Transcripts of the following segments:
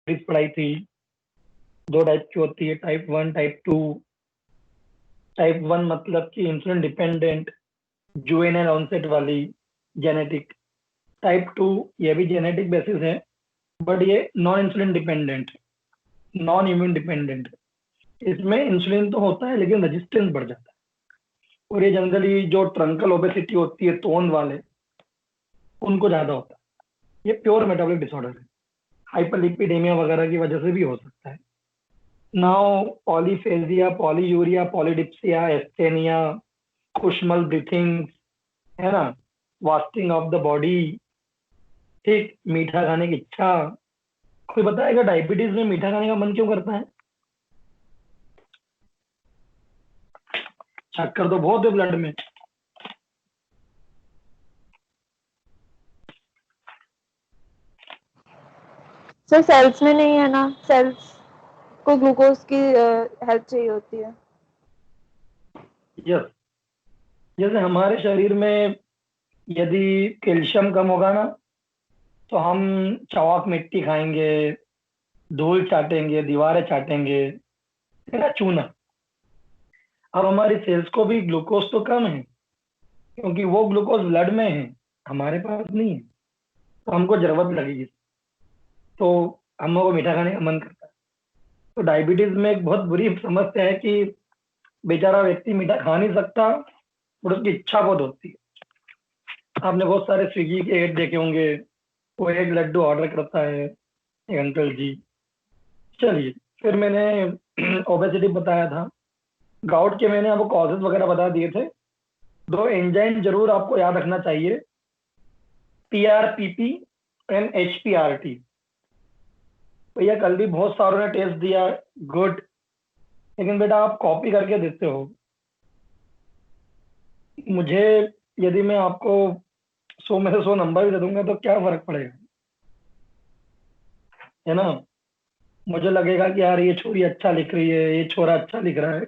Diabetes पढ़ाई थी। दो टाइप की होती है, टाइप 1 टाइप 2। टाइप 1 मतलब कि इंसुलिन डिपेंडेंट, जुवेनाइल ऑनसेट वाली, जेनेटिक। टाइप 2 ये भी जेनेटिक बेसिस है, बट ये non insulin dependent, non immune dependent. इसमें इंसुलिन तो होता है लेकिन रेजिस्टेंस बढ़ जाता है। और ये जनरली जो ट्रंकल ओबेसिटी होती है, तोंद वाले, उनको ज्यादा होता है। ये प्योर मेटाबॉलिक डिसऑर्डर है, हाइपरलिपिडेमिया वगैरह की वजह से भी हो सकता है। Now polyphagia, polyuria, polydipsia, asthenia, Kussmaul breathing, है ना, वास्टिंग ऑफ द बॉडी, ठीक, मीठा खाने की इच्छा। कोई बताएगा डायबिटीज में मीठा खाने का मन क्यों करता है? शक्कर तो बहुत है ब्लड में। सर सेल्स में नहीं है ना, सेल्स को ग्लूकोज की हेल्प चाहिए होती है। यस, जैसे हमारे शरीर में यदि कैल्शियम कम होगा ना, तो हम चौक मिट्टी खाएंगे, धूल चाटेंगे, दीवारें चाटेंगे, है ना, चूना। अब हमारी सेल्स को भी ग्लूकोज तो कम है, क्योंकि वो ग्लूकोज ब्लड में है, हमारे पास नहीं है, तो हमको जरूरत लगेगी, तो हम लोग को मीठा खाने का मन करता है। तो डायबिटीज में एक बहुत बुरी समस्या है कि बेचारा व्यक्ति मीठा खा नहीं सकता, और उसकी इच्छा बहुत होती है। आपने बहुत सारे स्विगी के ऐड देखे होंगे, वो एक लड्डू ऑर्डर करता है, एक अंकल जी। चलिए, फिर मैंने ओबेसिटी बताया था, गाउट के मैंने आपको कॉजेज वगैरह बता दिए थे। दो एंजाइम जरूर आपको याद रखना चाहिए, PRPP एंड HPRT। भैया कल भी बहुत सारों ने टेस्ट दिया, गुड, लेकिन बेटा आप कॉपी करके देते हो मुझे। यदि मैं आपको 100 में से 100 नंबर भी दे दूंगा तो क्या फर्क पड़ेगा, है ना। मुझे लगेगा कि यार ये छोरी अच्छा लिख रही है, ये छोरा अच्छा लिख रहा है,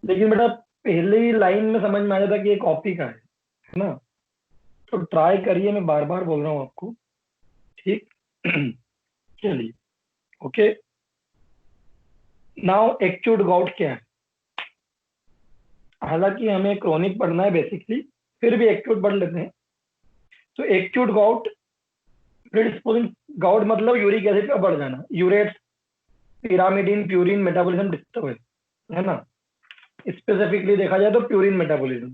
लेकिन बेटा पहले ही लाइन में समझ में आ जाता कि ये कॉपी का है ना। तो ट्राई करिए, मैं बार बार बोल रहा हूँ आपको, ठीक। चलिए, ओके। नाउ एक्यूट गाउट क्या है? हालांकि हमें क्रोनिक पढ़ना है बेसिकली, फिर भी एक्यूट पढ़ लेते हैं। तो एक्यूट गाउट, प्रीडिस्पोजिंग गाउट मतलब यूरिक एसिड का बढ़ जाना, urates, pyrimidine, purine metabolism disturb है ना। स्पेसिफिकली देखा जाए तो प्यूरिन मेटाबॉलिज्म।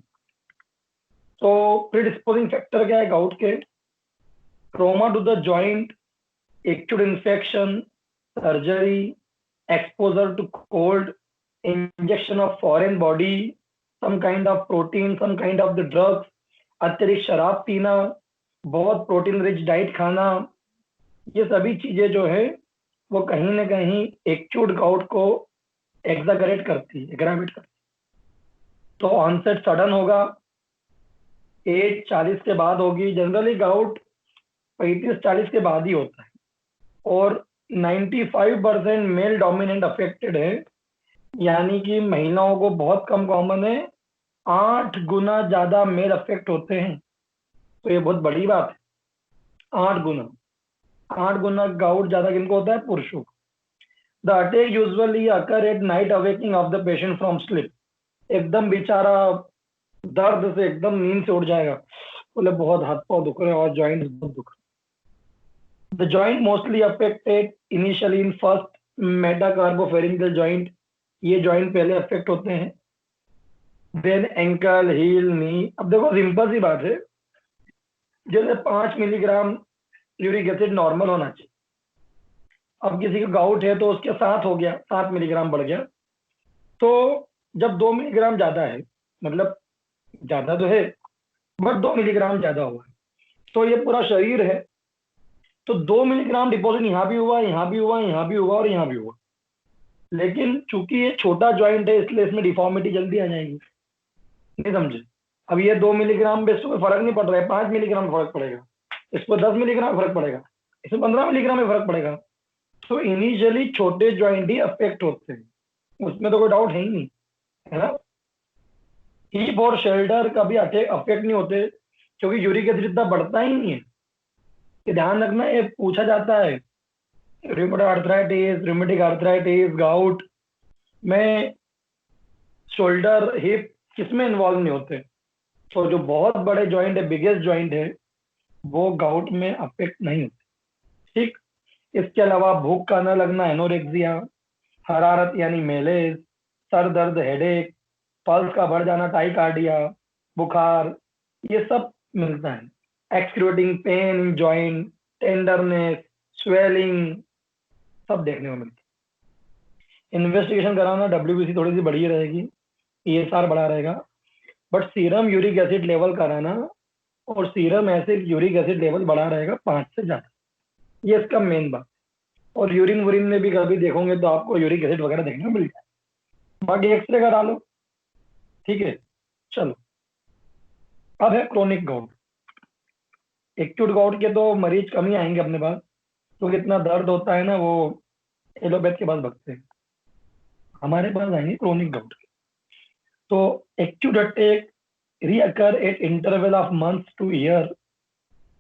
तो प्रीडिस्पोजिंग फैक्टर क्या है गाउट के? Trauma to the joint, acute infection, surgery, exposure to cold, injection of foreign body, some kind of protein, some kind of the drugs, अत्यधिक शराब पीना, बहुत प्रोटीन रिच डाइट खाना, ये सभी चीजें जो है वो कहीं ना कहीं एक्यूट गाउट को एग्जागरेट करती है, एग्रावेट करती है। तो ऑनसेट सडन होगा, एज 40 के बाद होगी। जनरली गाउट 35-40 के बाद ही होता है, और 95% मेल डोमिनेंट अफेक्टेड है, यानी कि महिलाओं को बहुत कम कॉमन है, 8 गुना ज्यादा मेल अफेक्ट होते हैं। तो ये बहुत बड़ी बात है, 8 गुना। 8 गुना गाउट ज्यादा किनको होता है? पुरुषों को। The attack usually occur at night awaking of the patient from sleep. एकदम बेचारा दर्द से एकदम नींद से उठ जाएगा, बोले बहुत हाथ पाँव दुख रहे हैं और जॉइंट बहुत दुख रहे हैं। The joint mostly affected initially in first metacarpophalangeal joint, ये जॉइंट पहले अफेक्ट होते हैं। Then ankle, heel, knee. अब देखो सिंपल सी बात है, जैसे 5 मिलीग्राम यूरिक एसिड नॉर्मल होना चाहिए, अब किसी का गाउट है तो उसके 7 हो गया, 7 मिलीग्राम बढ़ गया। तो जब 2 मिलीग्राम ज्यादा है, मतलब ज्यादा तो है बट 2 मिलीग्राम ज्यादा हुआ है, तो ये पूरा शरीर है, तो 2 मिलीग्राम डिपॉजिट यहाँ भी हुआ, यहाँ भी हुआ, यहाँ भी हुआ और यहाँ भी हुआ। लेकिन चूंकि ये छोटा ज्वाइंट है इसलिए इसमें डिफॉर्मिटी जल्दी आ जाएगी, नहीं समझे। अब ये 2 मिलीग्राम पे इसको फर्क नहीं पड़ रहा है, 5 मिलीग्राम में फर्क पड़ेगा, इसको 10 मिलीग्राम में फर्क पड़ेगा, इसमें 15 मिलीग्राम में फर्क पड़ेगा। तो इनिशियली छोटे ज्वाइंट ही अफेक्ट होते हैं, उसमें तो कोई डाउट है ही नहीं, है ना। हिप और शोल्डर कभी अफेक्ट नहीं होते, क्योंकि यूरिक एसिड इतना बढ़ता ही नहीं है। ये ध्यान रखना, ये पूछा जाता है rheumatoid arthritis, rheumatic arthritis, gout में शोल्डर हिप किसमें इन्वॉल्व नहीं होते। तो जो बहुत बड़े जॉइंट है, बिगेस्ट जॉइंट है, वो गाउट में अफेक्ट नहीं होते। ठीक। इसके अलावा भूख का न लगना, एनोरेक्सिया, हरारत यानी मेलेज, सर दर्द, हेडेक, पल्स का बढ़ जाना, टाइकार्डिया, बुखार, ये सब मिलता है। Excruciating pain in joint, tenderness, swelling, सब देखने को मिलता है। इन्वेस्टिगेशन कराना, WBC थोड़ी सी बढ़ी रहेगी, ESR बढ़ा रहेगा, but serum uric acid level कराना और serum acid uric acid level बढ़ा रहेगा 5 से ज्यादा, ये इसका मेन बात। और यूरिन वुरिन में भी कभी देखोगे तो आपको यूरिक एसिड वगैरह देखने को मिल जाए। बाकी एक्सरे करा लो, ठीक है। चलो, अब है क्रोनिक गाउट। एक्यूट गाउट के तो मरीज कम ही आएंगे अपने पास, क्योंकि इतना दर्द होता है ना, वो एलोपैथ के पास भगते हैं। हमारे पास आएंगे क्रोनिक गाउट के। तो acute attack reoccur at interval of months to year,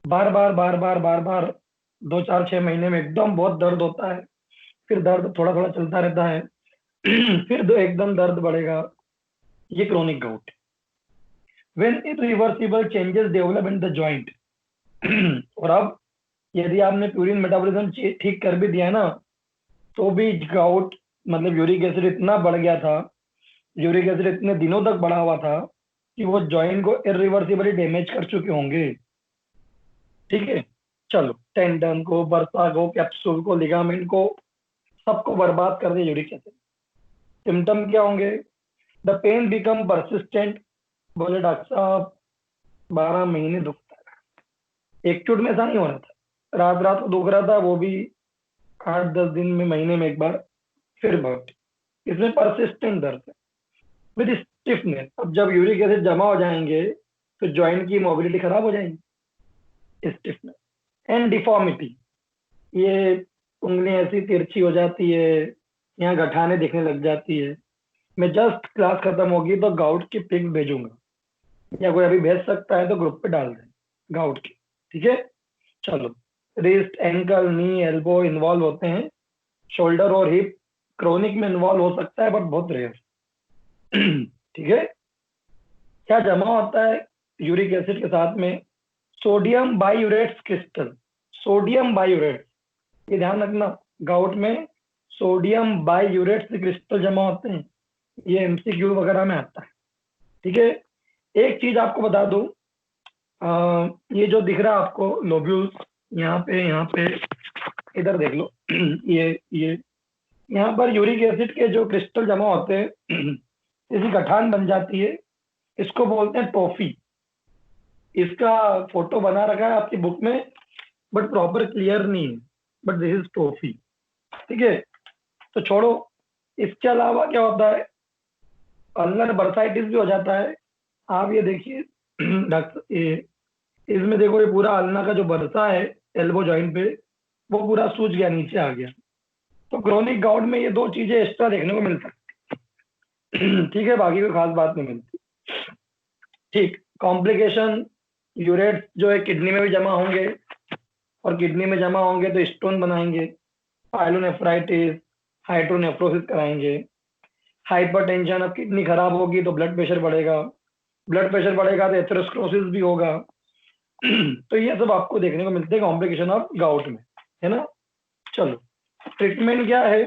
बार बार बार बार बार बार 2 4 6 महीने में एकदम बहुत दर्द होता है, फिर दर्द थोड़ा थोड़ा चलता रहता है, फिर एकदम दर्द बढ़ेगा, ये chronic gout. When irreversible changes develop in the joint, और अब यदि आपने प्यूरिन मेटाबॉलिज्म ठीक कर भी दिया ना, तो भी गाउट मतलब यूरिक एसिड इतना बढ़ गया था, यूरिक एसिड इतने दिनों तक बढ़ा हुआ था कि वो जॉइंट को इरिवर्सिबली डैमेज कर चुके होंगे। ठीक है। चलो, टेंडन को, बर्सा को, कैप्सूल को, लिगामेंट को, सबको बर्बाद कर दिया यूरिक एसिड। सिम्टम क्या होंगे? द पेन बिकम परसिस्टेंट, बोले डॉक्टर साहब 12 महीने दुखता है। एक्यूट में ऐसा नहीं हो रहा था, रात रात को दुख रहा था, वो भी 8 10 दिन में, महीने में एक बार, फिर बहुत। इसमें परसिस्टेंट दर्द है विद स्टिफनेस। अब जब यूरिक एसिड जमा हो जाएंगे तो जॉइंट की मोबिलिटी खराब हो जाएगी। स्टिफनेस एंड डिफॉर्मिटी, ये उंगली ऐसी तिरछी हो जाती है, यहाँ गठाने दिखने लग जाती है। मैं जस्ट क्लास खत्म होगी तो गाउट की पिक भेजूंगा, या कोई अभी भेज सकता है तो ग्रुप पे डाल दें गाउट की। ठीक है। चलो, रिस्ट, एंकल, नी, एल्बो इन्वॉल्व होते हैं। शोल्डर और हिप क्रोनिक में इन्वॉल्व हो सकता है, बट बहुत रेयर। ठीक है। क्या जमा होता है यूरिक एसिड के साथ में? Sodium biurates crystal. Sodium biurates, ये ध्यान रखना, गाउट में सोडियम बायूरेट्स क्रिस्टल जमा होते हैं, ये MCQ वगैरह में आता है। ठीक है। एक चीज आपको बता दूं, ये जो दिख रहा है आपको लोब्यूल्स, यहाँ पे इधर देख लो, ये यहाँ पर यूरिक एसिड के जो क्रिस्टल जमा होते हैं, इसी गठान बन जाती है, इसको बोलते हैं टॉफी। इसका फोटो बना रखा है आपकी बुक में, बट प्रॉपर क्लियर नहीं है, बट दिस इज टॉफी। ठीक है। तो छोड़ो, इसके अलावा क्या होता है? अल्नर बर्साइटिस भी हो जाता है। आप ये देखिए डॉक्टर, ये इसमें देखो, ये पूरा अल्ना का जो बरसा है एल्बो जॉइंट पे, वो पूरा सूज गया, नीचे आ गया। तो क्रोनिक गाउट में ये 2 चीजें एक्स्ट्रा देखने को मिल सकती। ठीक है, बाकी कोई खास बात नहीं मिलती। ठीक। कॉम्प्लिकेशन, यूरेट्स जो है किडनी में भी जमा होंगे, और किडनी में जमा होंगे तो स्टोन बनाएंगे। पाइलोनेफ्राइटिस, हाइड्रोनेफ्रोसिस कराएंगे। हाइपरटेंशन, अब किडनी खराब होगी तो ब्लड प्रेशर बढ़ेगा, ब्लड प्रेशर बढ़ेगा तो एथेरोस्क्लेरोसिस भी होगा। तो ये सब आपको देखने को मिलते हैं कॉम्प्लिकेशन ऑफ गाउट में, है ना। चलो, ट्रीटमेंट क्या है?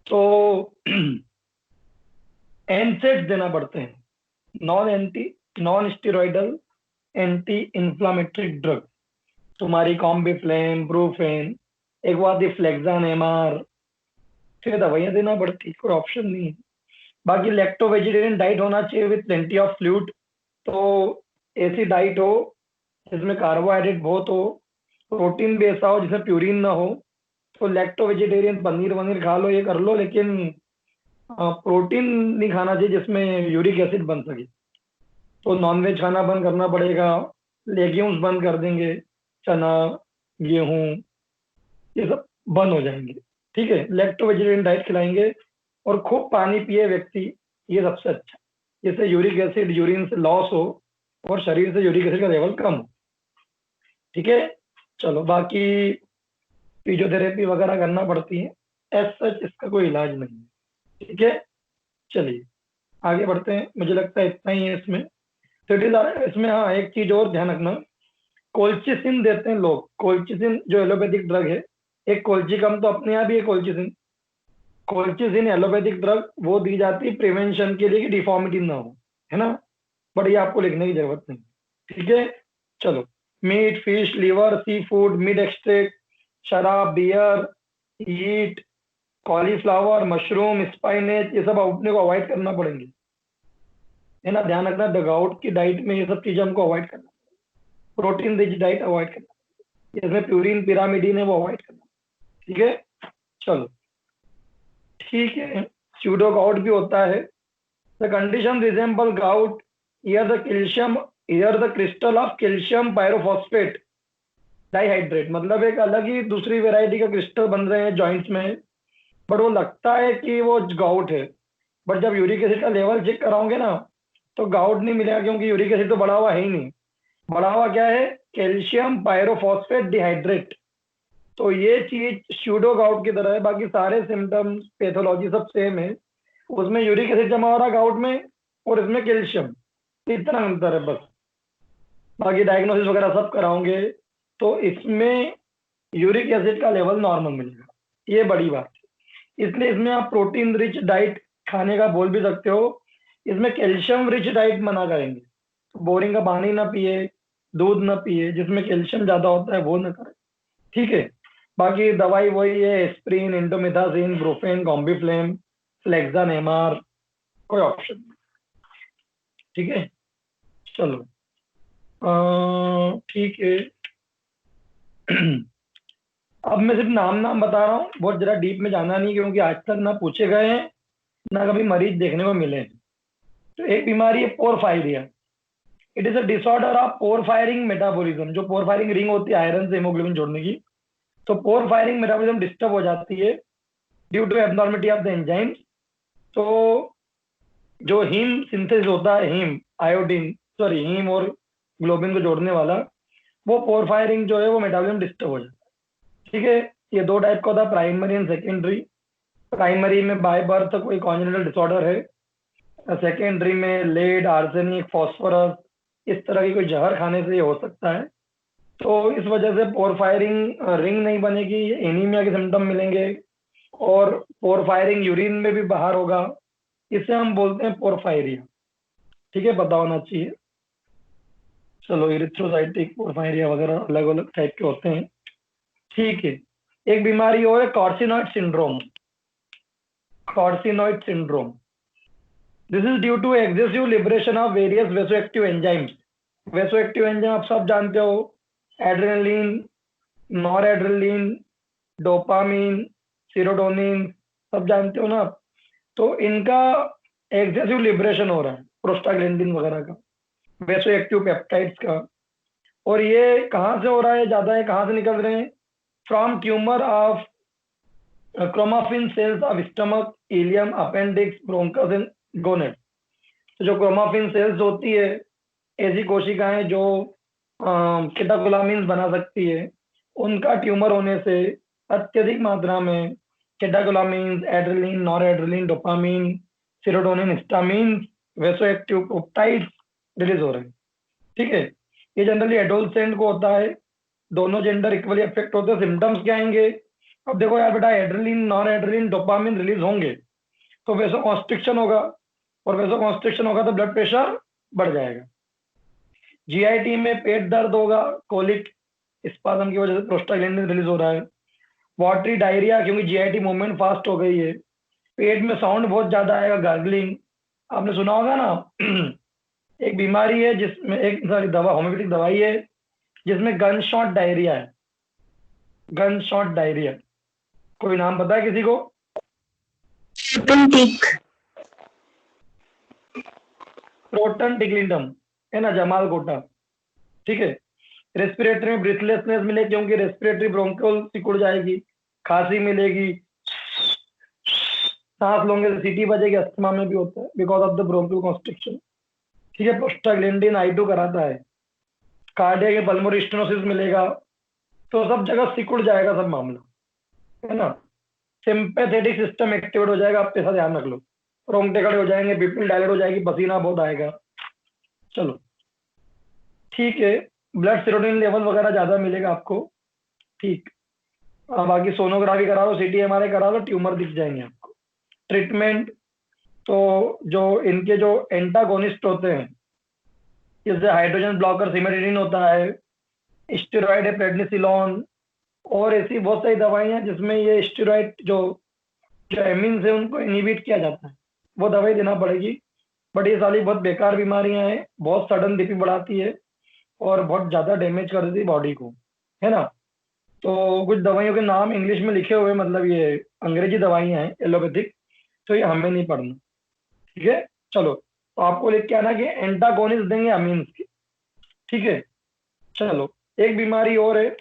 तो एनसेड देना पड़ते हैं, non steroidal anti inflammatory drug. तुम्हारी कॉम्बिफ्लेम, ब्रूफेन, एक बार दी फ्लेक्सान MR, फिर दवाइयां देना पड़ती, कोई ऑप्शन नहीं है। बाकी लैक्टो वेजिटेरियन डाइट होना चाहिए विद प्लेंटी ऑफ फ्लूइड। तो ऐसी डाइट हो जिसमें कार्बोहाइड्रेट बहुत हो, प्रोटीन भी ऐसा हो जिसमें प्यूरिन ना हो। तो लैक्टो वेजिटेरियन पनीर वनीर खा लो, ये कर लो, लेकिन प्रोटीन नहीं खाना चाहिए जिसमें यूरिक एसिड बन सके। तो नॉनवेज खाना बंद करना पड़ेगा, लेग्यूम्स बंद कर देंगे, चना, गेहूं, ये सब बंद हो जाएंगे। ठीक है। लैक्टो वेजिटेरियन डाइट खिलाएंगे, और खूब पानी पिए व्यक्ति, ये सबसे अच्छा, जिससे यूरिक एसिड यूरिन से लॉस हो और शरीर से यूरिक एसिड का लेवल कम हो। ठीक है। चलो, बाकी फिजियोथेरेपी वगैरह करना पड़ती है। एज सच इसका कोई इलाज नहीं है। ठीक है, चलिए आगे बढ़ते हैं। मुझे लगता है इतना ही है इसमें। तो इसमें हाँ एक चीज और ध्यान रखना, कोल्चिसिन देते हैं लोग। कोल्चिसिन जो एलोपैथिक ड्रग है, एक कोल्चिकम तो अपने आप ही है कोल्चिसिन। कोल्चिसिन एलोपैथिक ड्रग वो दी जाती है प्रिवेंशन के लिए कि डिफॉर्मिटी ना हो, है ना। बट ये आपको लिखने की जरूरत नहीं। ठीक है, चलो। Meet, fish, liver, sea food, meet extract, शराब, बियर, ईट, कॉलीफ्लावर, मशरूम, स्पाइनेच, ये सब अपने को अवॉइड करना पड़ेंगे, है ना। ध्यान रखना डगआउट की डाइट में ये सब चीजें हमको अवॉइड करना, प्रोटीन रिच डाइट अवॉइड करना, इसमें प्यूरिन पिरामिडीन है वो अवॉइड करना। ठीक है, चलो ठीक है। स्यूडो गाउट भी होता है। The condition resemble gout, here the calcium, here the crystal of calcium pyrophosphate dihydrate, मतलब एक अलग ही दूसरी वेराइटी का क्रिस्टल बन रहे हैं जॉइंट्स में, बट वो लगता है कि वो गाउट है। बट जब यूरिक एसिड का लेवल चेक कराओगे ना तो गाउट नहीं मिलेगा, क्योंकि यूरिक एसिड तो बढ़ा हुआ है ही नहीं। बढ़ा हुआ क्या है? Calcium pyrophosphate dehydrate. तो ये चीज स्यूडो गाउट की तरह है। बाकी सारे सिम्टम्स पैथोलॉजी सब सेम है। उसमें यूरिक एसिड जमा हो रहा है गाउट में, और इसमें कैल्शियम, इतना अंतर है बस। बाकी डायग्नोसिस वगैरह सब कराओगे तो इसमें यूरिक एसिड का लेवल नॉर्मल मिलेगा, ये बड़ी बात है। इसलिए इसमें आप प्रोटीन रिच डाइट खाने का बोल भी सकते हो। इसमें कैल्शियम रिच डाइट मना करेंगे, बोरिंग का पानी ना पिए, दूध ना पिए, जिसमें कैल्शियम ज्यादा होता है वो ना करें। ठीक है, बाकी दवाई वही है, एस्प्रिन, इंडोमिथाजिन, ब्रोफेन, कॉम्बिफ्लेम, फ्लेक्सान, एमआर, कोई ऑप्शन नहीं। ठीक है, चलो ठीक है। अब मैं सिर्फ नाम नाम बता रहा हूँ, बहुत जरा डीप में जाना नहीं, क्योंकि आज तक ना पूछे गए हैं ना कभी मरीज देखने को मिले हैं। तो एक बीमारी है porphyria. It is a disorder of porphyrin metabolism. जो पोरफायरिंग रिंग होती है आयरन से हेमोग्लोबिन जोड़ने की, तो पोरफायरिंग मेटाबॉलिज्म डिस्टर्ब हो जाती है due to abnormality of the enzymes. तो जो हीम सिंथेसिस होता है, हीम आयोडीन, सॉरी हीम और ग्लोबिन को जोड़ने वाला, वो पोरफायरिंग जो है वो मेटाबॉलिज्म डिस्टर्ब हो जाता है। ठीक है, ये दो टाइप का होता है, प्राइमरी एंड सेकेंडरी। प्राइमरी में बाय बर्थ कोई कॉन्जेनिटल डिसऑर्डर है, सेकेंडरी में लेड, आर्सेनिक, फॉस्फोरस, इस तरह की कोई जहर खाने से ये हो सकता है। तो इस वजह से पोरफायरिंग रिंग नहीं बनेगी, एनीमिया के सिम्टम मिलेंगे, और पोरफायरिंग यूरिन में भी बाहर होगा। इसे हम बोलते हैं पोरफायरिया। ठीक है, पता होना चाहिए। चलो, इरिथ्रोसाइटिक, पोरफायरिया वगैरह अलग अलग टाइप के होते हैं। ठीक है, एक बीमारी और है carcinoid syndrome. Carcinoid syndrome, this is due to excessive liberation of various vasoactive enzymes. Vasoactive enzyme आप सब जानते हो, adrenaline, nor adrenaline, dopamine, serotonin, सब जानते हो ना आप। तो इनका एक्सेसिव लिबरेशन हो रहा है, प्रोस्टाग्लैंडिन वगैरह का, वेसोएक्टिव पेप्टाइड्स का। और ये कहाँ से हो रहा है ज्यादा, है कहाँ से निकल रहे हैं? From tumour of chromaffin cells of stomach, ileum, appendix, bronchus and gonad. तो जो क्रोमाफिन सेल्स होती है, ऐसी कोशिकाएं जो केटाकोलामिन्स बना सकती है, उनका ट्यूमर होने से अत्यधिक मात्रा में catecholamines, adrenaline, nor adrenaline, dopamine, serotonin, histamine, vasoactive peptides release हो रहे हैं। ठीक है, ये जनरली एडोलसेंट को होता है। दोनों जेंडर इक्वली अफेक्ट होते हैं। सिम्टम्स क्या आएंगे? अब देखो यार बेटा, adrenaline, nor adrenaline, dopamine release होंगे तो वैसो कॉन्स्ट्रिक्शन होगा, और वैसो कॉन्स्ट्रिक्शन होगा तो ब्लड प्रेशर बढ़ जाएगा। जीआईटी में पेट दर्द होगा, कोलिक स्पाज्म की वजह से प्रोस्टाग्लैंडिन रिलीज हो रहा है। वाटरी डायरिया, क्योंकि जीआईटी मूवमेंट फास्ट हो गई है। पेट में साउंड बहुत ज्यादा आएगा, गार्गलिंग, आपने सुना होगा ना। एक बीमारी है जिसमें, एक सारी दवा, होम्योपैथिक दवाई है जिसमें गन शॉट डायरिया है। गन शॉट डायरिया, कोई नाम पता है किसी को? क्रोटन टिकलिंडम, है ना, जमाल कोटा। ठीक है, रेस्पिरेटरी में ब्रीथलेसनेस मिले, क्योंकि रेस्पिरेटरी ब्रोंकोल सिकुड़ जाएगी, खांसी मिलेगी, सांस लोगे तो सीटी बजेगी, अस्थमा में भी होता है because of the bronchial constriction. ठीक है, प्रोस्टाग्लैंडिन I2 कराता है, कार्डियक पल्मोनरी स्टेनोसिस मिलेगा। तो सब जगह सिकुड़ जाएगा सब मामला। है ना। सिंपैथेटिक सिस्टम एक्टिवेट हो जाएगा, आप ऐसा ध्यान रख लो, रोंगटे खड़े हो जाएंगे, बीपी डायलेट हो जाएगी, पसीना बहुत आएगा। चलो ठीक है, ब्लड सेरोटोनिन लेवल वगैरह ज्यादा मिलेगा आपको। ठीक। अब बाकी सोनोग्राफी करा लो, सीटी एमआरआई करा लो, ट्यूमर दिख जाएंगे आपको। ट्रीटमेंट तो जो इनके जो एंटागोनिस्ट होते हैं, जैसे हाइड्रोजन ब्लॉकर सिमेटिडिन होता है, स्टेरॉइड है प्रेडनिसिलॉन, और ऐसी बहुत सारी दवाइयां हैं जिसमें ये स्टेरॉइड जो जो एमिन्स है उनको इनहिबिट किया जाता है, वो दवाई देना पड़ेगी। बट ये सारी बहुत बेकार बीमारियां हैं, बहुत सडन बीपी बढ़ाती है और बहुत ज्यादा डैमेज कर देती है बॉडी को, है ना। तो कुछ दवाइयों के नाम इंग्लिश में लिखे हुए, मतलब ये अंग्रेजी दवाइयां हैं एलोपैथिक, तो ये हमें नहीं पढ़ना। ठीक है। चलो, तो आपको लिख के आना कि एंटागोनिस्ट देंगे अमीन्स की। ठीक है। चलो, एक बीमारी और है,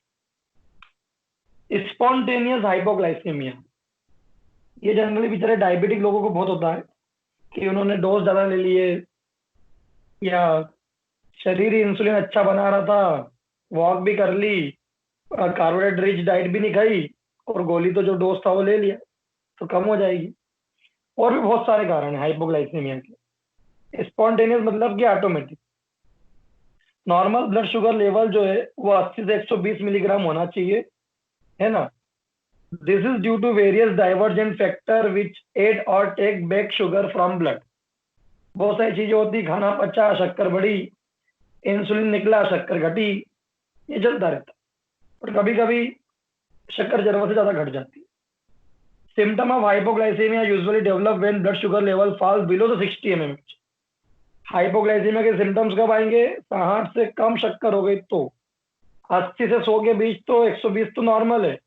स्पॉन्टेनियस हाइपोग्लाइसेमिया। ये जनरली बेचारे डायबिटिक लोगों को बहुत होता है कि उन्होंने डोज ज्यादा ले लिए, या शरीर ही इंसुलिन अच्छा बना रहा था, वॉक भी कर ली, कार्बोहाइड्रेट रिच डाइट भी नहीं खाई, और गोली तो जो डोज था वो ले लिया, तो कम हो जाएगी। और भी बहुत सारे कारण हैं हाइपोग्लाइसेमिया के। स्पॉन्टेनियस मतलब कि automatic. Normal blood sugar level जो है वो 80 से 120 मिलीग्राम होना चाहिए, है ना। This is due to various divergent factor which add or take back sugar from blood. बहुत सारी चीजें होती, खाना पचा, शक्कर बढ़ी, इंसुलिन निकला, शक्कर घटी, ये चलता रहता है। और कभी कभी शक्कर जरूरत से ज्यादा घट जाती है। Symptom of hypoglycaemia usually develop when blood sugar level falls below the 60 mmHg। Hypoglycaemia के सिम्टम्स कब आएंगे? 60 से कम शक्कर हो गई तो। 80 से 100 के बीच तो 120 तो नॉर्मल है,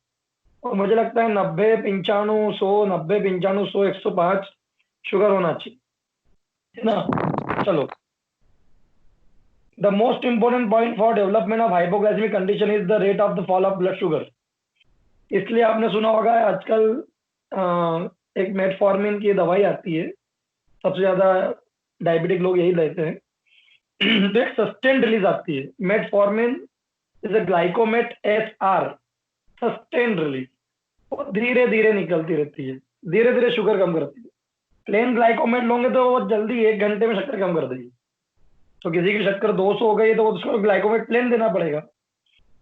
और मुझे लगता है 90, 95, 100, 90, 95, 100, 105 शुगर होना चाहिए, है ना। चलो, the most important point for development of hypoglycaemic condition is the rate of the fall of blood sugar. इसलिए आपने सुना होगा आजकल एक मेटफॉर्मिन की दवाई आती है, सबसे ज्यादा डायबिटिक लोग यही लेते हैं। तो एक सस्टेन रिलीज आती है, metformin is a Glycomet S R, sustain release. वो धीरे धीरे निकलती रहती है, धीरे धीरे शुगर कम करती है। प्लेन ग्लाइकोमेट लोगे तो वो जल्दी 1 घंटे में शक्कर कम कर देगी। तो किसी की शक्कर 200 हो गई तो उसको ग्लाइकोमेट प्लेन देना पड़ेगा।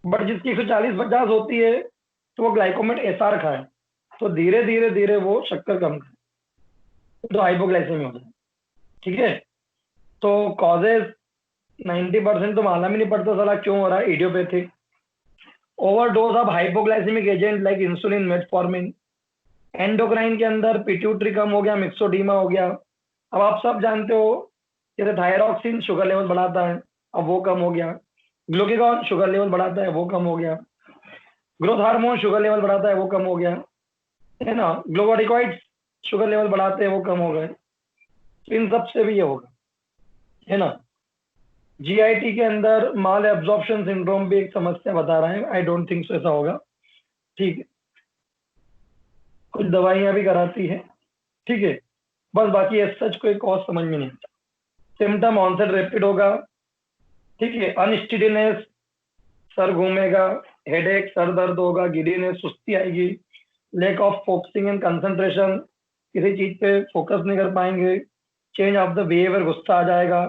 बट जिसकी 140-50 होती है तो वो ग्लाइकोमेट एसआर खाए, तो धीरे धीरे धीरे वो शक्कर कम करे, तो हाइपोग्लाइसेमिया हो जाए। ठीक है। तो कॉजेज 90% तो मालूम ही नहीं पड़ता साला क्यों हो रहा है। Idiopathic, overdose of hypoglycaemic agent like insulin, metformin. Endocrine के अंदर पिट्यूटरी कम हो गया, मिक्सोडीमा हो गया। अब आप सब जानते हो, जैसे थायरॉक्सिन शुगर लेवल बढ़ाता है, अब वो कम हो गया। ग्लूकेगॉन शुगर लेवल बढ़ाता है, वो कम हो गया। ग्रोथ हार्मोन शुगर लेवल बढ़ाता है, वो कम हो गया, है ना। ग्लूकोडिकॉइड्स शुगर लेवल बढ़ाते हैं, वो कम हो गए। तो इन सब से भी ये होगा, है ना। जीआईटी के अंदर माल एब्जॉर्प्शन सिंड्रोम भी एक समस्या बता रहा है, आई डोंट थिंक सो ऐसा होगा। ठीक है, कुछ दवाइयां भी कराती है। ठीक है, बस बाकी एज सच कोई कॉज समझ में नहीं आता। सिम्टम ऑनसेट रैपिड होगा। ठीक है, अनस्टीडीनेस, सर घूमेगा, हेडेक, सर दर्द होगा, गिडीनेस, सुस्ती आएगी, lack of focusing and concentration, किसी चीज पे फोकस नहीं कर पाएंगे, चेंज ऑफ द बिहेवियर, गुस्सा आ जाएगा,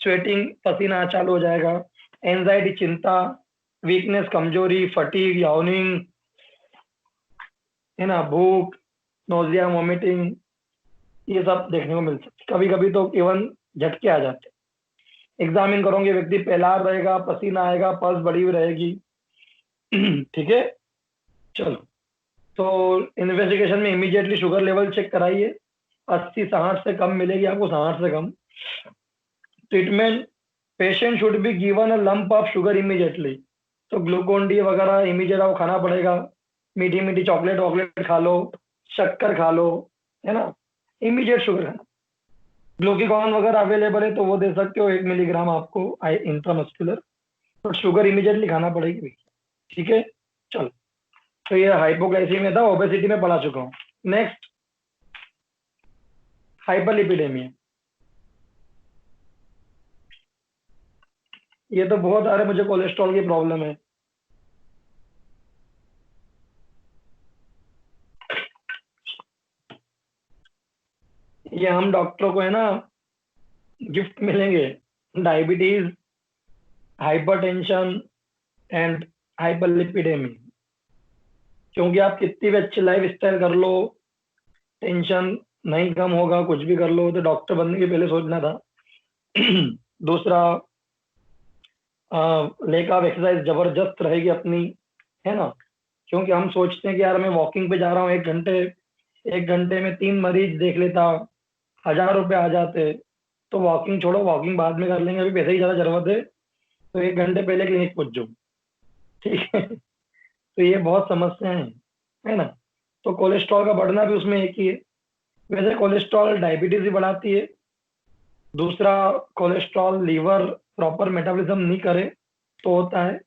स्वेटिंग, पसीना चालू हो जाएगा, एंजाइटी, चिंता, वीकनेस, कमजोरी, फटीग, याउनिंग, है ना, भूख, नोजिया, वोमिटिंग, ये सब देखने को मिल सकती है। कभी कभी तो इवन झटके आ जाते हैं। एग्जामिन करोगे, व्यक्ति पेलार रहेगा, पसीना आएगा, पल्स बढ़ी हुई रहेगी। ठीक है। चलो, तो इन्वेस्टिगेशन में इमीडिएटली शुगर लेवल चेक कराइए, 80-60 से कम मिलेगी आपको, 60 से कम। Treatment, patient should be given a lump of sugar immediately. तो ग्लूकोन डी वगैरह इमीडिएट आपको खाना पड़ेगा। मीठी मीठी चॉकलेट वॉकलेट खा लो, शक्कर खा लो, है ना, इमीडिएट शुगर खाना। ग्लूकागॉन वगैरह अवेलेबल है तो वो दे सकते हो, 1 मिलीग्राम आपको इंट्रामस्कुलर, बट शुगर इमीडिएटली खाना पड़ेगी भैया। ठीक है। चलो, तो ये हाइपोग्लाइसीमिया था, ओबेसिटी में पढ़ा चुका हूँ। Next, hyperlipidaemia. ये तो बहुत आ रहे, मुझे कोलेस्ट्रॉल की प्रॉब्लम है। ये हम डॉक्टरों को है ना गिफ्ट मिलेंगे, डायबिटीज, हाइपरटेंशन एंड हाइपरलिपिडेमी। क्योंकि आप कितनी भी अच्छी लाइफ स्टाइल कर लो, टेंशन नहीं कम होगा, कुछ भी कर लो, तो डॉक्टर बनने के पहले सोचना था। दूसरा, लेक ऑफ एक्सरसाइज जबरदस्त रहेगी अपनी, है ना। क्योंकि हम सोचते हैं कि यार मैं वॉकिंग पे जा रहा हूँ 1 घंटे, 1 घंटे में 3 मरीज देख लेता, 1000 रुपये आ जाते। तो वॉकिंग छोड़ो, वॉकिंग बाद में कर लेंगे, अभी पैसे की ज्यादा जरूरत है, तो 1 घंटे पहले क्लिनिक पहुंच जाओ, ठीक है। तो ये बहुत समस्याएं हैं, है ना। तो कोलेस्ट्रॉल का बढ़ना भी उसमें एक ही है। वैसे कोलेस्ट्रॉल डायबिटीज भी बढ़ाती है। दूसरा, कोलेस्ट्रॉल लीवर प्रॉपर मेटाबॉलिज्म नहीं करे तो होता है।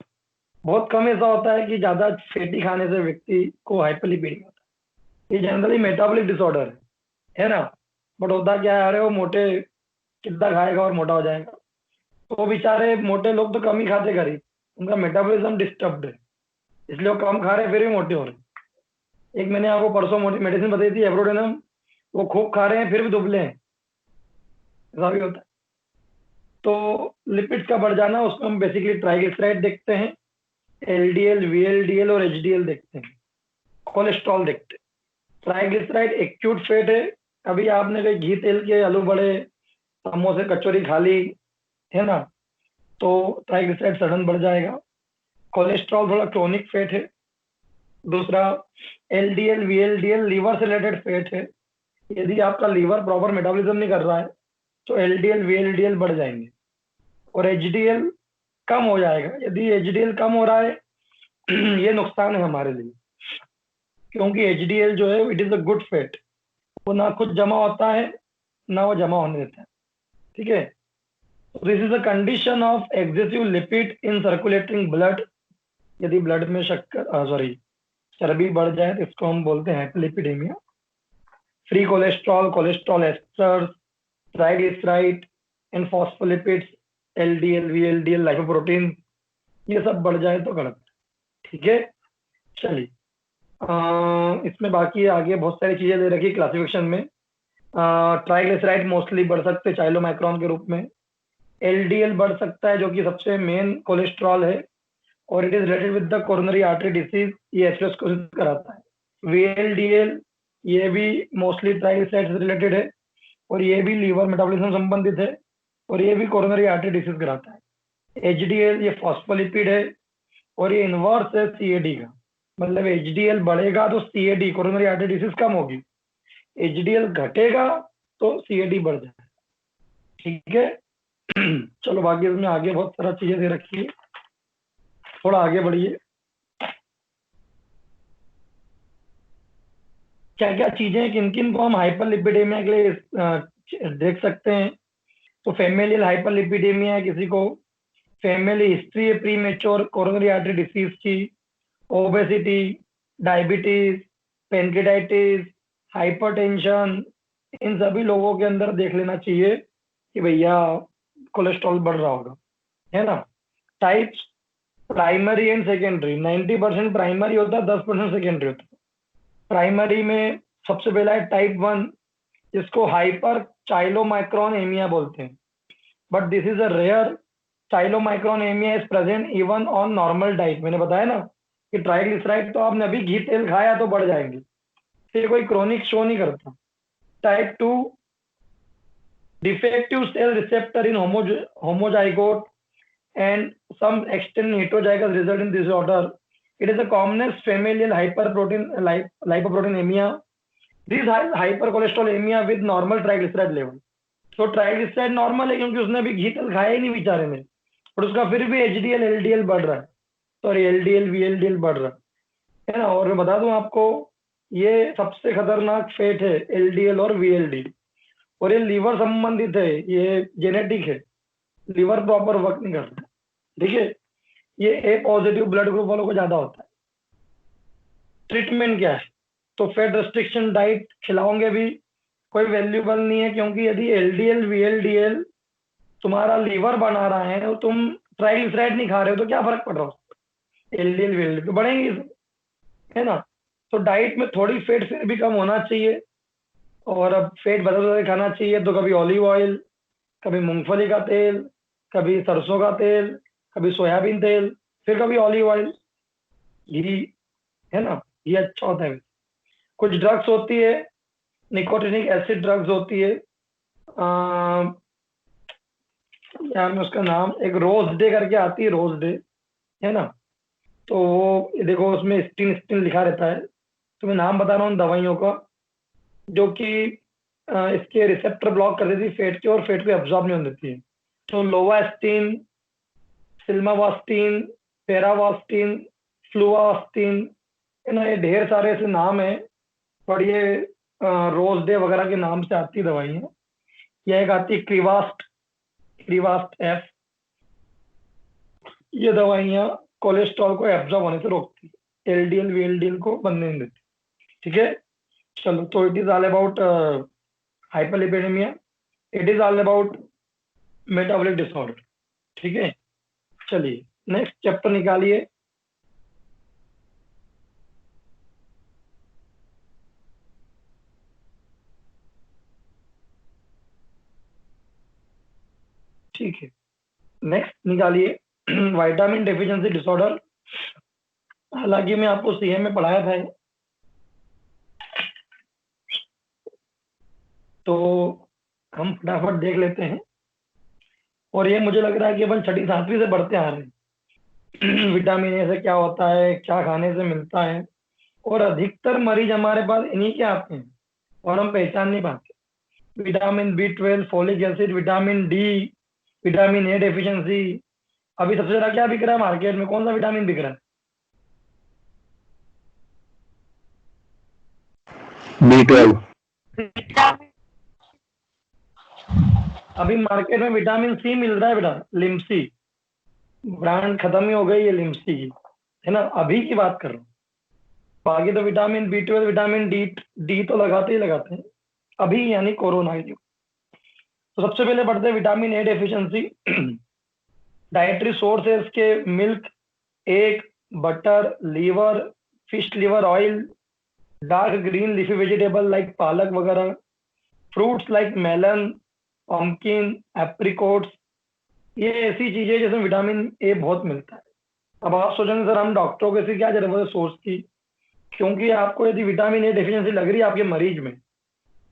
बहुत कम ऐसा होता है कि ज्यादा फैटी खाने से व्यक्ति को हाइपरलिपिडीमिया होता है। ये जनरली मेटाबॉलिक डिसऑर्डर है ना। बट होता क्या है, अरे वो मोटे कितना खाएगा और मोटा हो जाएगा। तो बेचारे मोटे लोग तो कम ही खाते करीब, उनका मेटाबॉलिज्म डिस्टर्ब्ड है, इसलिए वो कम खा रहे हैं फिर भी मोटे हो रहे हैं। एक मैंने आपको परसों मोटी मेडिसिन बताई थी एब्रोडेनम, वो खूब खा रहे हैं फिर भी दुबले हैं, ऐसा भी होता है। तो लिपिड्स का बढ़ जाना, उसको हम बेसिकली ट्राइग्लिसराइड देखते हैं, एलडीएल, वीएलडीएल और एचडीएल देखते हैं, कोलेस्ट्रॉल देखते हैं। ट्राइग्लिसराइड एक्यूट फैट है। अभी आपने कहीं घी तेल के आलू बड़े, समोसे, कचौरी खा ली, है ना, तो ट्राइग्लिसराइड सडन बढ़ जाएगा। कोलेस्ट्रॉल थोड़ा क्रोनिक फैट है। दूसरा, एलडीएल, वीएलडीएल लीवर से रिलेटेड फैट है। यदि आपका लीवर प्रॉपर मेटाबॉलिज्म नहीं कर रहा है तो एलडीएल, वीएलडीएल बढ़ जाएंगे। और एचडीएल कम हो जाएगा। यदि एचडीएल कम हो रहा है, ये नुकसान है हमारे लिए, क्योंकि एचडीएल जो है it is a good fat, वो ना खुद जमा होता है ना वो जमा होने देता है, ठीक है। This is a condition of excessive lipid in circulating blood. यदि ब्लड में शक्कर सॉरी चर्बी बढ़ जाए तो इसको हम बोलते हैं hyperlipidaemia. Free cholesterol, cholesterol esters, triglyceride and phospholipids, LDL, VLDL, lipoprotein, ये सब बढ़ जाए तो गलत, ठीक है। चलिए, इसमें बाकी आगे बहुत सारी चीजें दे रखी क्लासिफिकेशन में। ट्राइग्लिसराइड मोस्टली बढ़ सकते हैं चाइलोमाइक्रोन के रूप में। एलडीएल बढ़ सकता है, जो कि सबसे मेन कोलेस्ट्रॉल है, और it is related with the coronary artery disease, ये एथेरोस्क्लेरोसिस कराता है। वीएलडीएल, ये भी मोस्टली ट्राइग्लिसराइड से रिलेटेड है, और ये भी लीवर मेटाबॉलिज्म संबंधित है, और ये भी कोरोनरी आर्टरी डिसीज कराता है। एचडीएल, ये फॉस्फोलिपिड है, और ये इनवर्स है सीएडी का। मतलब एचडीएल बढ़ेगा तो सीएडी, कोरोनरी आर्टरी डिसीज, कम होगी। एचडीएल घटेगा तो सीएडी बढ़ जाएगा, ठीक है। चलो बाकी इसमें आगे बहुत सारा चीजें दे रखी है, थोड़ा आगे बढ़िए। क्या क्या चीजें, किन किन को हम हाइपरलिपिडेमिया के लिए देख सकते हैं। तो फैमिलियल हाइपरलिपिडेमिया है किसी को, फैमिली हिस्ट्री है pre mature coronary artery disease की, ओबेसिटी, डायबिटीज, पेनक्रेटाइटिस, हाइपरटेंशन, इन सभी लोगों के अंदर देख लेना चाहिए कि भैया कोलेस्ट्रॉल बढ़ रहा होगा, है ना। Types, primary and secondary, 90% primary होता है, 10% सेकेंडरी होता है। प्राइमरी में सबसे पहला है टाइप 1, जिसको हाइपर चाइलोमाइक्रोन एमिया बोलते हैं। But this is a rare, chylomicronaemia is present even on normal diet. मैंने बताया ना कि ट्राइग्लिसराइड तो आपने अभी घी तेल खाया तो बढ़ जाएंगे, फिर कोई क्रोनिक शो नहीं करता। Type 2, defective cell receptor in homozygote and some extent heterozygous result in disorder. It is the commonest familial lipoproteinemia. This hypercholesterolemia with normal triglyceride level. तो ट्राइग्लिसराइड नॉर्मल है क्योंकि उसने अभी घी तेल खाया ही नहीं बेचारे ने, और उसका फिर भी एचडीएल, एलडीएल बढ़ रहा है, सॉरी एलडीएल, वीएलडीएल बढ़ रहा है ना। और मैं बता दूं आपको, ये सबसे खतरनाक फैट है एलडीएल और वीएलडीएल, और ये लीवर संबंधित है, ये जेनेटिक है, लीवर प्रॉपर वर्क नहीं करता, ठीक है। ये ए पॉजिटिव ब्लड ग्रुप वालों को ज्यादा होता है। ट्रीटमेंट क्या है, तो फैट रेस्ट्रिक्शन डाइट खिलाओगे भी कोई वैल्यूबल नहीं है, क्योंकि यदि एलडीएल, वीएलडीएल तुम्हारा लीवर बना रहा है और तुम ट्राइग्लिसराइड नहीं खा रहे हो तो क्या फर्क पड़ रहा है, एलडीएल वीएलडीएल तो बढ़ेंगे, है ना। तो डाइट में थोड़ी फैट फिर भी कम होना चाहिए, और अब फेट बदल बदल के खाना चाहिए, तो कभी ऑलिव ऑयल, कभी मूंगफली का तेल, कभी सरसों का तेल, कभी सोयाबीन तेल, फिर कभी ऑलिव ऑयल, घी, है ना, ये अच्छा होता है। कुछ ड्रग्स होती है, निकोटिनिक एसिड ड्रग्स होती है, यार मैं उसका नाम, एक रोज डे करके आती है, रोज डे, है ना, तो वो देखो उसमें स्टिन स्टिन लिखा रहता है, तो मैं नाम बता रहा हूँ दवाइयों का, जो कि इसके रिसेप्टर ब्लॉक कर देती है फेट के, और फेट को एब्जॉर्ब नहीं होने देती है। तो लोवास्टिन, सिल्मावास्टिन, पेरावास्टिन, फ्लूवास्टिन, है ना, ये ढेर सारे ऐसे नाम है, और ये रोज डे वगैरह के नाम से आती दवाइयाँ। यह एक आती है क्रीवास्ट, क्रीवास्ट एफ, ये दवाइयाँ कोलेस्ट्रॉल को एब्जॉर्ब होने से रोकती है, एलडीएल वीएलडीएल को बनने नहीं देती। ठीक है, चलो, तो it is all about hyperlipidaemia, it is all about metabolic disorder. ठीक है, चलिए नेक्स्ट चैप्टर निकालिए। ठीक है, नेक्स्ट निकालिए विटामिन डेफिशिएंसी डिसऑर्डर। हालांकि मैं आपको सीएम में पढ़ाया था ये, तो हम फटाफट देख लेते हैं। और ये मुझे लग रहा है कि अपन छठी सातवीं से बढ़ते आ रहे हैं विटामिन ए से क्या होता है, क्या खाने से मिलता है, और अधिकतर मरीज हमारे पास इन्हीं के आते हैं और हम पहचान नहीं पाते। Vitamin B 12, folic acid, vitamin D, vitamin A deficiency. अभी सबसे ज्यादा क्या बिक रहा है मार्केट में, कौन सा विटामिन बिक रहा है? B12। अभी मार्केट में विटामिन सी मिल रहा है बेटा, लिम्सी, ब्रांड खत्म ही हो गई है लिम्सी की, है ना, अभी की बात कर रहा हूँ। बाकी तो vitamin B 12, vitamin D, D तो लगाते ही लगाते हैं अभी, यानी कोरोना के। तो सबसे पहले पढ़ते हैं vitamin A deficiency. Dietary sources के milk, egg, butter, liver, fish liver oil, dark green leafy vegetable like palak वगैरह, fruits like melon, pumpkin, apricots, ये ऐसी चीजें जिसमें विटामिन ए बहुत मिलता है। अब आप सोचेंगे सर हम डॉक्टरों के से क्या जरूरत है सोर्स की, क्योंकि आपको यदि विटामिन ए डेफिशिएंसी लग रही है आपके मरीज में,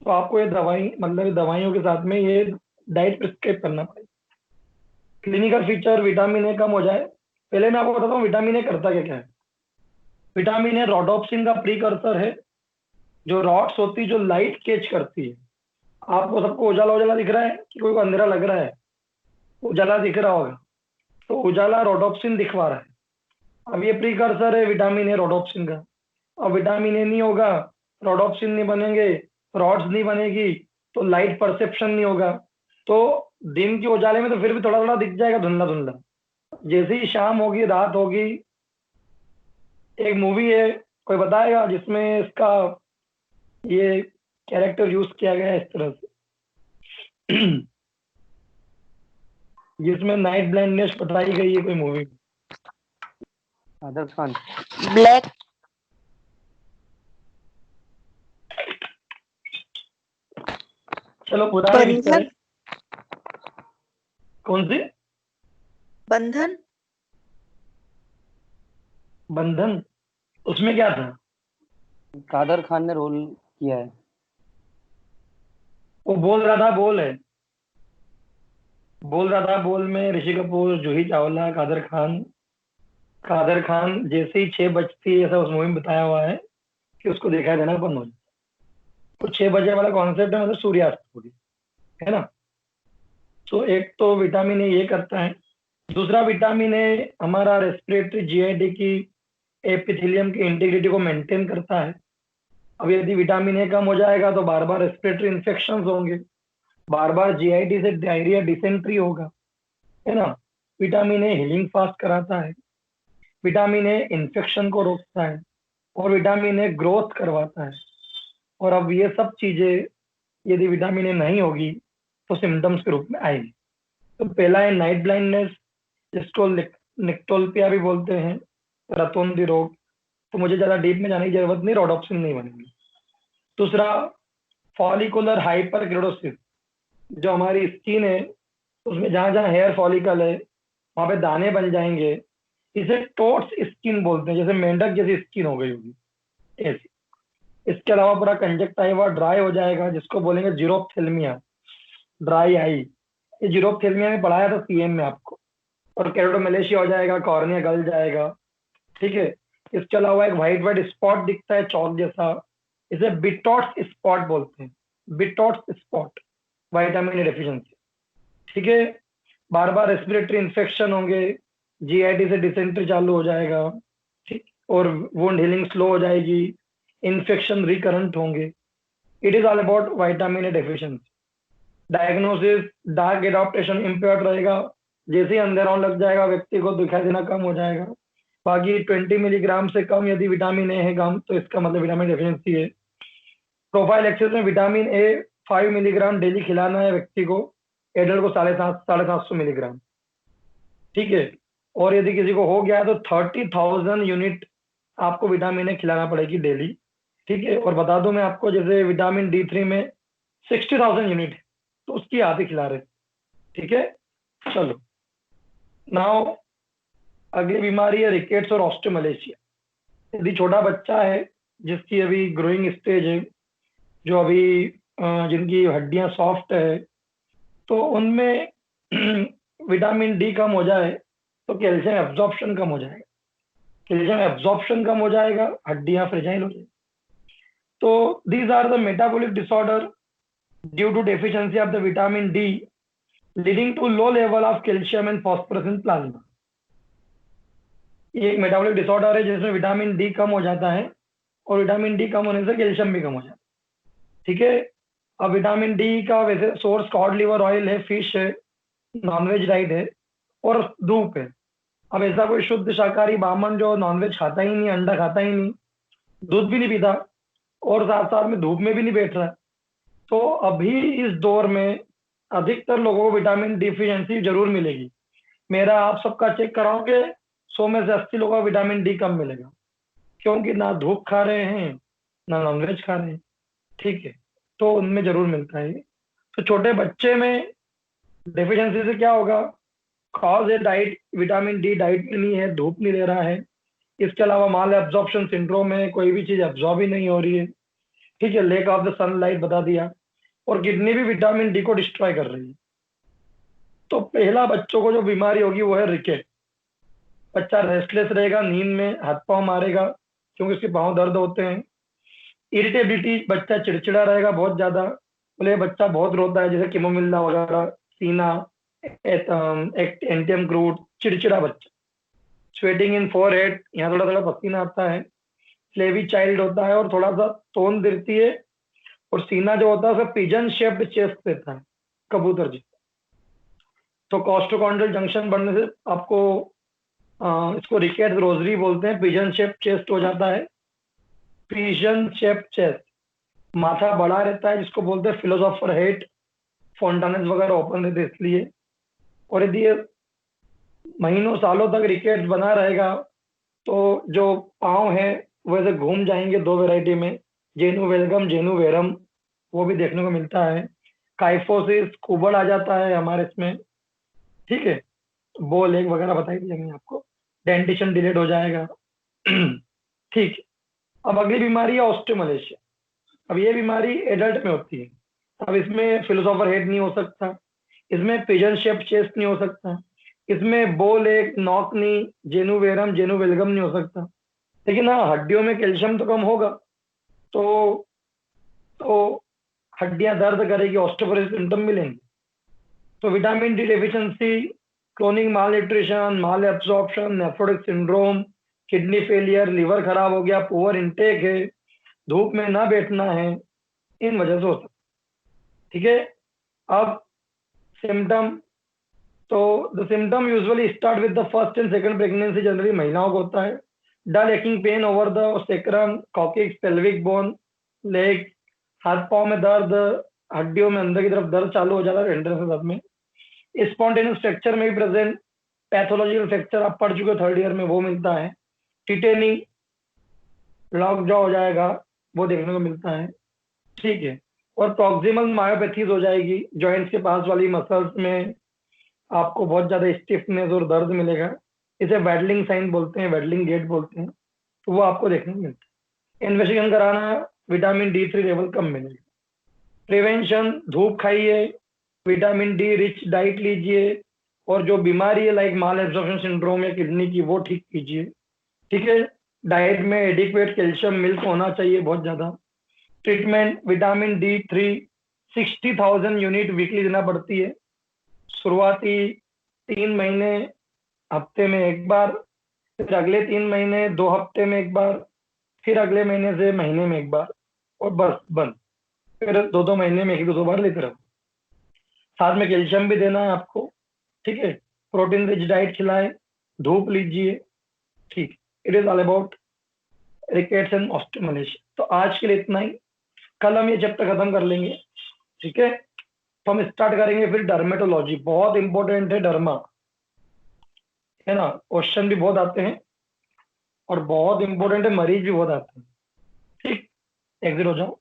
तो आपको ये दवाई, मतलब ये दवाइयों के साथ में ये डाइट प्रिस्क्राइब करना पड़ेगा। क्लिनिकल फीचर, विटामिन ए कम हो जाए। पहले मैं आपको बताता हूँ विटामिन ए करता क्या क्या है। विटामिन ए रोडोप्सिन का प्रीकर्सर है, जो रॉड्स होती है जो लाइट कैच करती है। आपको सबको उजाला उजाला दिख रहा है कि कोई को अंधेरा लग रहा है? उजाला दिख रहा होगा, तो उजाला रोडोप्सिन दिखवा रहा है। अब ये प्रीकर्सर है विटामिन ए रोडोप्सिन का। अब विटामिन ए नहीं होगा, रोडोप्सिन नहीं बनेंगे, रॉड्स नहीं बनेगी, तो लाइट परसेप्शन नहीं होगा। तो दिन के उजाले में तो फिर भी थोड़ा थोड़ा दिख जाएगा, धुंधला धुंधला। जैसे ही शाम होगी, रात होगी, एक मूवी है, कोई बताएगा जिसमें इसका ये कैरेक्टर यूज किया गया है इस तरह से जिसमें नाइट ब्लाइंडनेस बताई गई है कोई मूवी? कादर खान। ब्लैक। चलो बताए पिक्चर है, बंधन। कौन सी? बंधन। बंधन, उसमें क्या था? कादर खान ने रोल किया है। वो बोल रहा था, बोल है, बोल रहा था, बोल में ऋषि कपूर, जूही चावला, कादर खान। कादर खान जैसे ही 6 बजती है, ऐसा उस मूवी में बताया हुआ है कि उसको दिखाई देना बंद हो जाए। तो 6 बजे वाला कॉन्सेप्ट है, मतलब सूर्यास्त पूरी, है ना। तो एक तो विटामिन ए ये करता है। दूसरा विटामिन ए हमारा रेस्पिरेटरी जीआईडी की, एपिथेलियम की इंटीग्रिटी को मेंटेन करता है। अब यदि विटामिन ए कम हो जाएगा तो बार बार रेस्पिरेटरी इन्फेक्शन होंगे, बार बार जीआईडी से डायरिया, डिसेंट्री होगा, है ना। विटामिन ए हीलिंग फास्ट कराता है, विटामिन ए इन्फेक्शन को रोकता है, और विटामिन ए ग्रोथ करवाता है। और अब ये सब चीजें यदि विटामिन ए नहीं होगी तो सिम्टम्स के रूप में आएगी। तो पहला है नाइट ब्लाइंडनेस, जिसको निक्टोल्पिया भी बोलते हैं, रतौंधी रोग। तो मुझे ज्यादा डीप में जाने की जरूरत नहीं, रोडोप्सिन नहीं बनेगी। दूसरा फॉलिकुलर हाइपरकेराटोसिस, जो हमारी स्किन है उसमें जहां जहां हेयर फॉलिकल है वहां पे दाने बन जाएंगे, इसे टोट्स स्किन बोलते हैं, जैसे मेंढक जैसी स्किन हो गई होगी ऐसी। इसके अलावा पूरा कंजक्टाइवा ड्राई हो जाएगा, जिसको बोलेंगे जीरोप्थेल्मिया, ड्राई आई। ये जीरोप्थेल्मिया में पढ़ाया था सीएम में आपको। और केराटोमेलेशिया हो जाएगा, कॉर्निया गल जाएगा, ठीक है। इसके अलावा एक व्हाइट व्हाइट स्पॉट दिखता है चौक जैसा, इसे बिटॉट्स स्पॉट बोलते हैं, बिटॉट्स स्पॉट, विटामिन ए डेफिशिएंसी, ठीक है। बार बार रेस्पिरेटरी इन्फेक्शन होंगे, जीआईटी से डिसेंट्री चालू हो जाएगा, ठीक, और वुंड हीलिंग स्लो हो जाएगी, इन्फेक्शन रिकरेंट होंगे। It is all about vitamin A deficiency. Diagnosis, dark adaptation impaired रहेगा, जैसे ही अंधेरा होने लग जाएगा व्यक्ति को दिखाई देना कम हो जाएगा। बाकी 20 मिलीग्राम से कम यदि विटामिन ए है कम, तो इसका मतलब विटामिन डेफिशिएंसी है। प्रोफाइल एक्सेस में विटामिन ए 5 मिलीग्राम डेली खिलाना है व्यक्ति को, एडल्ट को 750 मिलीग्राम, ठीक है। और यदि किसी को हो गया है तो 30,000 यूनिट आपको विटामिन ए खिलाना पड़ेगी डेली, ठीक है। और बता दूं मैं आपको, जैसे विटामिन D3 में 60,000 यूनिट है, तो उसकी आधी खिला रहे, ठीक है। चलो, नाउ अगली बीमारी है रिकेट्स और ऑस्टियोमलेशिया। यदि छोटा बच्चा है जिसकी अभी ग्रोइंग स्टेज है, जो अभी जिनकी हड्डियां सॉफ्ट है, तो उनमें विटामिन डी कम हो जाए तो कैल्शियम एब्जॉर्प्शन कम हो जाएगा, कैल्शियम एब्जॉर्प्शन कम हो जाएगा, हड्डियां फ्रेजाइल हो जाएगी। तो these are the metabolic disorder due to deficiency of the vitamin D leading to low level of calcium and phosphorus in plasma. ये एक मेटाबॉलिक डिसऑर्डर है जिसमें विटामिन डी कम हो जाता है, और विटामिन डी कम होने से कैल्शियम भी कम हो जाता है, ठीक है। अब विटामिन डी का वैसे सोर्स कॉड लिवर ऑयल है, फिश है, नॉनवेज डाइट है, और धूप है। अब ऐसा कोई शुद्ध शाकाहारी ब्राह्मण जो नॉनवेज खाता ही नहीं, अंडा खाता ही नहीं, दूध भी नहीं पीता, और साथ साथ में धूप में भी नहीं बैठ रहा, तो अभी इस दौर में अधिकतर लोगों को विटामिन डिफिशियंसी जरूर मिलेगी। मेरा आप सबका चेक कराओ कि 100 में से 80 लोगों को विटामिन डी कम मिलेगा, क्योंकि ना धूप खा रहे हैं ना नॉनवेज खा रहे हैं, ठीक है। तो उनमें जरूर मिलता है। तो छोटे बच्चे में डेफिशिएंसी से क्या होगा? कॉज है डाइट, विटामिन डी डाइट में नहीं है, धूप नहीं ले रहा है। इसके अलावा माल एब्जॉर्प्शन सिंड्रोम है, कोई भी चीज एब्जॉर्ब ही नहीं हो रही है, ठीक है। लेक ऑफ द सनलाइट बता दिया। और किडनी भी विटामिन डी को डिस्ट्रॉय कर रही है। तो पहला बच्चों को जो बीमारी होगी वो है रिकेट। बच्चा रेस्टलेस रहेगा, नींद में हाथ पांव मारेगा क्योंकि उसके पांव दर्द होते हैं। इरिटेबिलिटी, बच्चा चिड़चिड़ा रहेगा बहुत ज्यादा, बोले बच्चा बहुत रोता है, जैसे किमोमिल्ला वगैरह, सीना, एंटियम क्रूट, चिड़चिड़ा बच्चा। स्वेटिंग इन फोरहेड, यहाँ थोड़ा थोड़ा पसीना आता है। स्लेवी चाइल्ड होता है और थोड़ा सा तोंद गिरती है, और सीना जो होता है उसका पिजन शेप्ड चेस्ट देता है, कबूतर जी। तो कोस्टोकॉन्ड्रियल जंक्शन बनने से आपको इसको रिकेट्स रोजरी बोलते हैं, पिजन शेप चेस्ट हो जाता है। पिजन शेप चेस्ट, माथा बड़ा रहता है जिसको बोलते हैं फिलोसोफर हेड, फोंटानेस वगैरह ओपन रहते इसलिए। और यदि ये महीनों सालों तक रिकेट्स बना रहेगा तो जो पाँव है वैसे घूम जाएंगे दो वैरायटी में, जेनु वेलगम, जेनु वेरम, वो भी देखने को मिलता है। काइफोसिस, कुबड़ आ जाता है हमारे इसमें, ठीक है। बो लेग वगैरह बताई देंगे आपको। डेंटिशन डिलेट हो जाएगा, ठीक है। अब अगली बीमारी है ऑस्टियोमलेशिया। अब ये बीमारी एडल्ट में होती है। अब इसमें फिलोसोफर हेड नहीं हो सकता, इसमें पिजन शेप चेस्ट नहीं हो सकता, इसमें बो लेग, नॉक नी, जेनु वेरम, जेनु वेलगम नहीं हो सकता। लेकिन हाँ, हड्डियों में कैल्शियम तो कम होगा, तो हड्डियां दर्द करेगी, ऑस्टियोपोरोसिस सिम्टम मिलेंगे। तो vitamin D deficiency, chronic malnutrition, malabsorption, nephrotic syndrome, kidney failure, liver खराब हो गया, पुअर इनटेक है, धूप में ना बैठना है, इन वजह से हो सकता है, ठीक है। अब सिम्टम, तो the symptom usually start with the first and second pregnancy, generally महिलाओं को होता है। Dull aching pain over the sacrum, coccyx, pelvic bone, leg, हाथ पांव में दर्द, हड्डियों में अंदर की तरफ दर्द चालू हो जाता है टेंडरनेस दर्द में। स्पॉन्टेनियस फ्रैक्चर में भी प्रेजेंट, पैथोलॉजिकल फ्रैक्चर आप पढ़ चुके हो थर्ड ईयर में, वो मिलता है। टिटेनिंग, लॉक जॉ हो जाएगा, वो देखने को मिलता है, ठीक है। और प्रॉक्सिमल मायोपैथीज हो जाएगी, जॉइंट्स के पास वाली मसल्स में आपको बहुत ज्यादा स्टिफनेस और दर्द मिलेगा, इसे वेडलिंग साइन बोलते हैं, वेडलिंग गेट बोलते हैं, तो वो आपको देखने को मिलता है। इन्वेस्टिगेशन कराना, विटामिन D3 लेवल कम मिलेगा। प्रिवेंशन, धूप खाइए, विटामिन डी रिच डाइट लीजिए, और जो बीमारी है लाइक माल एब्जॉर्प्शन सिंड्रोम या किडनी की, वो ठीक कीजिए। ठीक है, डाइट में एडिक्वेट कैल्शियम मिल्क होना चाहिए बहुत ज्यादा। Treatment, vitamin D3 60,000 unit weekly देना पड़ती है। शुरुआती 3 महीने हफ्ते में एक बार, फिर अगले 3 महीने 2 हफ्ते में एक बार, फिर अगले महीने से महीने में एक बार, और बस बंद। फिर 2-2 महीने में 1-2 बार लेते रहो। साथ में कैल्शियम भी देना है आपको। ठीक है, प्रोटीन रिच डाइट खिलाएं, धूप लीजिए। ठीक, it is all about rickets and osteomalacia. तो आज के लिए इतना ही, कल हम ये चैप्टर खत्म कर लेंगे। ठीक है, तो हम स्टार्ट करेंगे फिर डर्मेटोलॉजी, बहुत इंपॉर्टेंट है डर्मा, है ना, क्वेश्चन भी बहुत आते हैं और बहुत इंपॉर्टेंट है, मरीज भी बहुत आते हैं। ठीक, एग्जिट हो जाओ।